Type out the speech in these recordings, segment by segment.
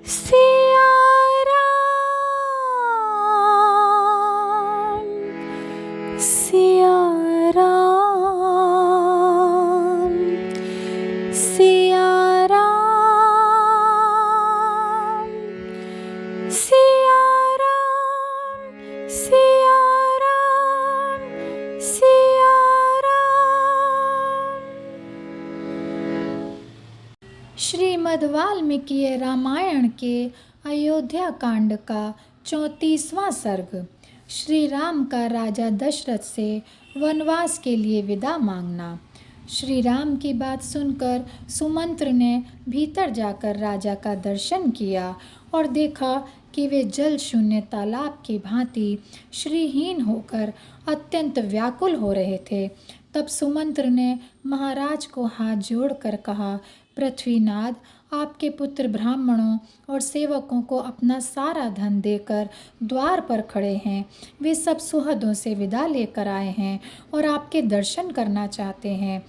सिया राम, सिया राम, सिया राम, सिया राम, सिया राम, सिया राम। श्रीमद् वाल्मीकि रामायण के अयोध्या कांड का 34वां सर्ग। श्री राम का राजा दशरथ से वनवास के लिए विदा मांगना। श्री राम की बात सुनकर सुमंत्र ने भीतर जाकर राजा का दर्शन किया और देखा कि वे जल शून्य तालाब की भांति श्रीहीन होकर अत्यंत व्याकुल हो रहे थे। तब सुमंत्र ने महाराज को हाथ जोड़कर कहा, पृथ्वीनाथ, आपके पुत्र ब्राह्मणों और सेवकों को अपना सारा धन देकर द्वार पर खड़े हैं। वे सब सुहदों से विदा लेकर आए हैं और आपके दर्शन करना चाहते हैं।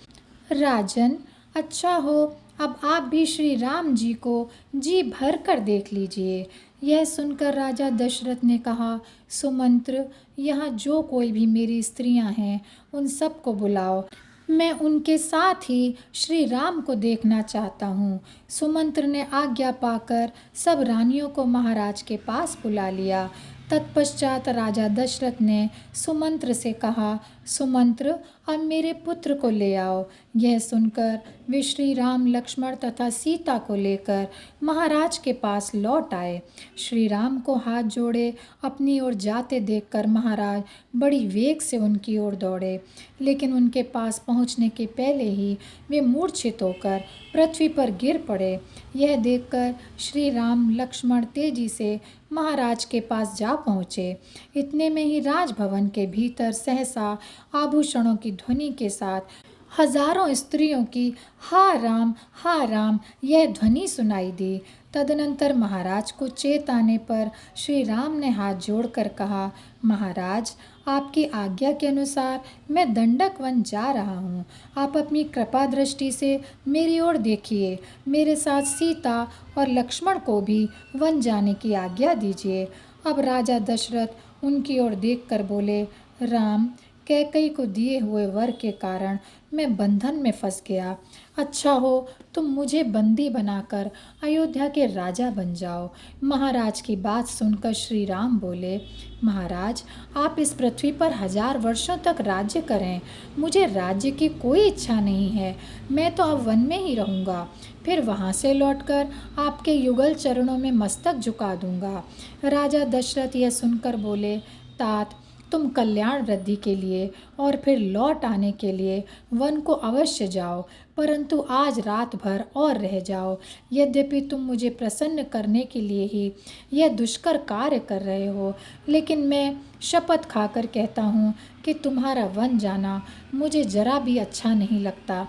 राजन, अच्छा हो अब आप भी श्री राम जी को जी भर कर देख लीजिए। यह सुनकर राजा दशरथ ने कहा, सुमंत्र, यहाँ जो कोई भी मेरी स्त्रियां हैं उन सबको बुलाओ, मैं उनके साथ ही श्री राम को देखना चाहता हूँ। सुमंत्र ने आज्ञा पाकर सब रानियों को महाराज के पास बुला लिया। तत्पश्चात राजा दशरथ ने सुमंत्र से कहा, सुमंत्र, अब मेरे पुत्र को ले आओ। यह सुनकर वे श्री राम, लक्ष्मण तथा सीता को लेकर महाराज के पास लौट आए। श्री राम को हाथ जोड़े अपनी ओर जाते देखकर महाराज बड़ी वेग से उनकी ओर दौड़े, लेकिन उनके पास पहुंचने के पहले ही वे मूर्छित होकर पृथ्वी पर गिर पड़े। यह देखकर श्री राम, लक्ष्मण तेजी से महाराज के पास जा पहुँचे। इतने में ही राजभवन के भीतर सहसा आभूषणों की ध्वनि के साथ हजारों स्त्रियों की हा राम यह ध्वनि सुनाई दी। तदनंतर महाराज को चेत आने पर श्री राम ने हाथ जोड़कर कहा, महाराज, आपकी आज्ञा के अनुसार मैं दंडक वन जा रहा हूँ। आप अपनी कृपा दृष्टि से मेरी ओर देखिए। मेरे साथ सीता और लक्ष्मण को भी वन जाने की आज्ञा दीजिए। अब राजा दशरथ उनकी ओर देखकर बोले, राम, कैकई को दिए हुए वर के कारण मैं बंधन में फंस गया। अच्छा हो तुम मुझे बंदी बनाकर अयोध्या के राजा बन जाओ। महाराज की बात सुनकर श्री राम बोले, महाराज, आप इस पृथ्वी पर 1000 वर्षों तक राज्य करें। मुझे राज्य की कोई इच्छा नहीं है। मैं तो अब वन में ही रहूँगा। फिर वहाँ से लौटकर आपके युगल चरणों में मस्तक झुका दूंगा। राजा दशरथ यह सुनकर बोले, तात, तुम कल्याण वृद्धि के लिए और फिर लौट आने के लिए वन को अवश्य जाओ, परंतु आज रात भर और रह जाओ। यद्यपि तुम मुझे प्रसन्न करने के लिए ही यह दुष्कर कार्य कर रहे हो, लेकिन मैं शपथ खाकर कहता हूँ कि तुम्हारा वन जाना मुझे जरा भी अच्छा नहीं लगता।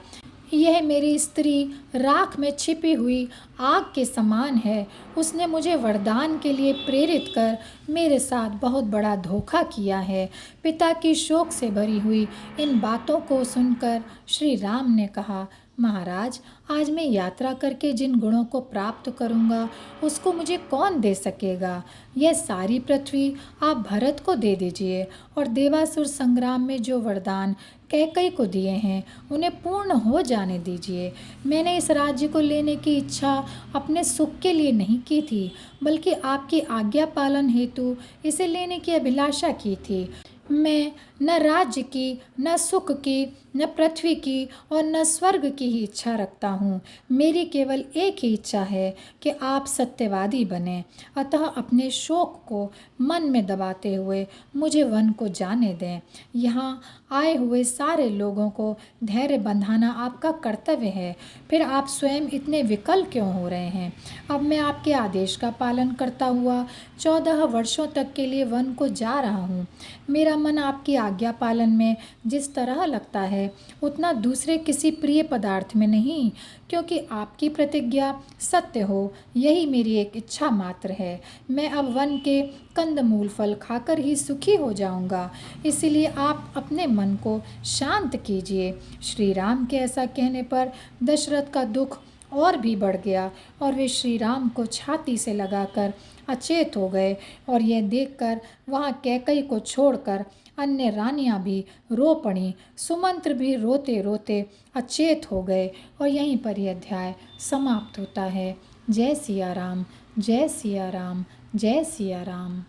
यह मेरी स्त्री राख में छिपी हुई आग के समान है। उसने मुझे वरदान के लिए प्रेरित कर मेरे साथ बहुत बड़ा धोखा किया है। पिता की शोक से भरी हुई इन बातों को सुनकर श्री राम ने कहा, महाराज, आज मैं यात्रा करके जिन गुणों को प्राप्त करूंगा उसको मुझे कौन दे सकेगा। यह सारी पृथ्वी आप भरत को दे दीजिए और देवासुर संग्राम में जो वरदान कैकई को दिए हैं उन्हें पूर्ण हो जाने दीजिए। मैंने इस राज्य को लेने की इच्छा अपने सुख के लिए नहीं की थी, बल्कि आपकी आज्ञा पालन हेतु इसे लेने की अभिलाषा की थी। मैं न राज्य की, न सुख की, न पृथ्वी की और न स्वर्ग की ही इच्छा रखता हूँ। मेरी केवल एक ही इच्छा है कि आप सत्यवादी बने। अतः अपने शोक को मन में दबाते हुए मुझे वन को जाने दें। यहाँ आए हुए सारे लोगों को धैर्य बंधाना आपका कर्तव्य है। फिर आप स्वयं इतने विकल क्यों हो रहे हैं? अब मैं आपके आदेश का पालन करता हुआ 14 वर्षों तक के लिए वन को जा रहा हूँ। मेरा मन आपकी आज्ञा पालन में जिस तरह लगता है उतना दूसरे किसी प्रिय पदार्थ में नहीं, क्योंकि आपकी प्रतिज्ञा सत्य हो, यही मेरी एक इच्छा मात्र है। मैं अब वन के कंदमूल फल खाकर ही सुखी हो जाऊंगा, इसलिए आप अपने मन को शांत कीजिए। श्री राम के ऐसा कहने पर दशरथ का दुख और भी बढ़ गया और वे श्री राम को छाती से लगाकर अचेत हो गए। और यह देखकर वहाँ कैकई को छोड़कर अन्य रानियां भी रो पड़ीं। सुमंत्र भी रोते रोते अचेत हो गए। और यहीं पर यह अध्याय समाप्त होता है। जय सिया राम, जय सिया राम, जय सिया राम।